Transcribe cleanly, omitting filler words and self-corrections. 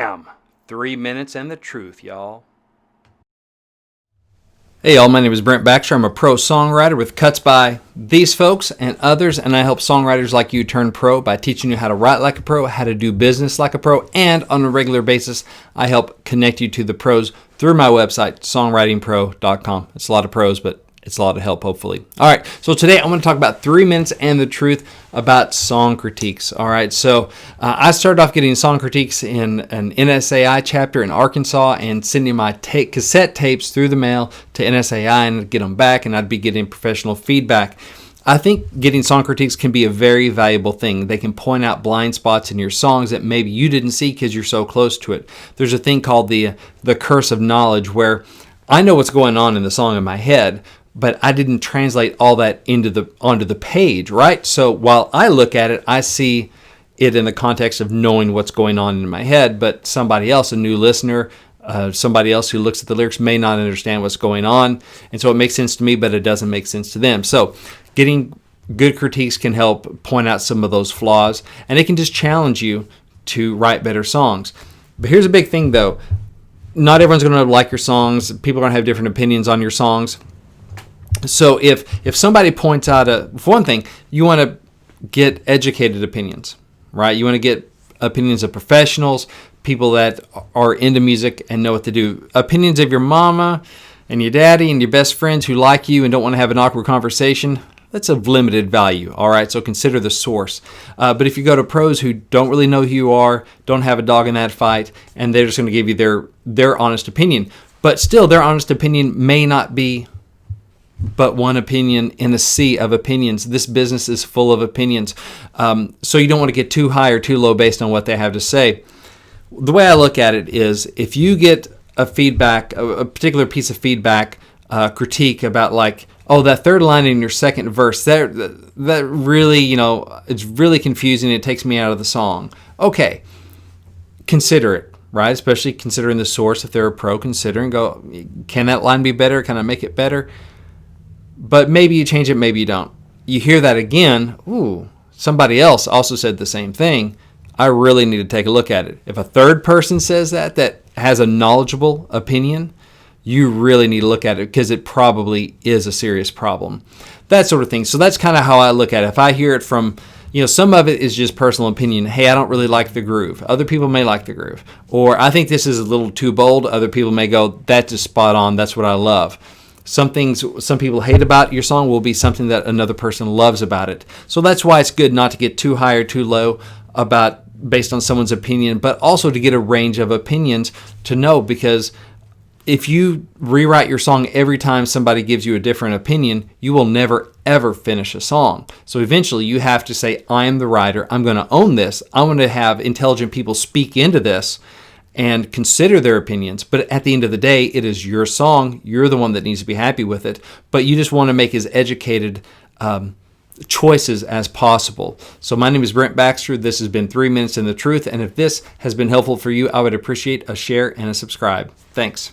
Bam! 3 minutes and the truth, y'all. Hey y'all, my name is Brent Baxter. I'm a pro songwriter with cuts by these folks and others, and I help songwriters like you turn pro by teaching you how to write like a pro, how to do business like a pro, and on a regular basis, I help connect you to the pros through my website, songwritingpro.com. It's a lot of pros, but it's a lot of help, hopefully. All right, so today I'm going to talk about 3 minutes and the truth about song critiques. All right, so I started off getting song critiques in an NSAI chapter in Arkansas and sending my cassette tapes through the mail to NSAI and get them back, and I'd be getting professional feedback. I think getting song critiques can be a very valuable thing. They can point out blind spots in your songs that maybe you didn't see because you're so close to it. There's a thing called the curse of knowledge, where I know what's going on in the song in my head, but I didn't translate all that onto the page, right? So while I look at it, I see it in the context of knowing what's going on in my head, but somebody else, a new listener, somebody else who looks at the lyrics may not understand what's going on, and so it makes sense to me, but it doesn't make sense to them. So getting good critiques can help point out some of those flaws, and it can just challenge you to write better songs. But here's a big thing, though. Not everyone's going to like your songs. People are going to have different opinions on your songs. So if somebody points out for one thing, you want to get educated opinions, right? You want to get opinions of professionals, people that are into music and know what to do. Opinions of your mama and your daddy and your best friends who like you and don't want to have an awkward conversation, that's of limited value, all right? So consider the source. But if you go to pros who don't really know who you are, don't have a dog in that fight, and they're just going to give you their honest opinion, but still their honest opinion may not be but one opinion in a sea of opinions. This business is full of opinions. So you don't want to get too high or too low based on what they have to say. The way I look at it is, if you get a particular piece of feedback, critique about like, oh, that third line in your second verse, that really, it's really confusing. It takes me out of the song. Okay, consider it, right? Especially considering the source. If they're a pro, consider and go, can that line be better? Can I make it better? But maybe you change it, maybe you don't. You hear that again, ooh, somebody else also said the same thing. I really need to take a look at it. If a third person says that has a knowledgeable opinion, you really need to look at it because it probably is a serious problem. That sort of thing. So that's kind of how I look at it. If I hear it from, some of it is just personal opinion. Hey, I don't really like the groove. Other people may like the groove. Or I think this is a little too bold. Other people may go, that's just spot on. That's what I love. Some things some people hate about your song will be something that another person loves about it. So that's why it's good not to get too high or too low based on someone's opinion, but also to get a range of opinions to know, because if you rewrite your song every time somebody gives you a different opinion, you will never, ever finish a song. So eventually you have to say, I am the writer. I'm going to own this. I'm going to have intelligent people speak into this and consider their opinions. But at the end of the day, it is your song. You're the one that needs to be happy with it. But you just want to make as educated choices as possible. So my name is Brent Baxter. This has been 3 Minutes in the Truth. And if this has been helpful for you, I would appreciate a share and a subscribe. Thanks.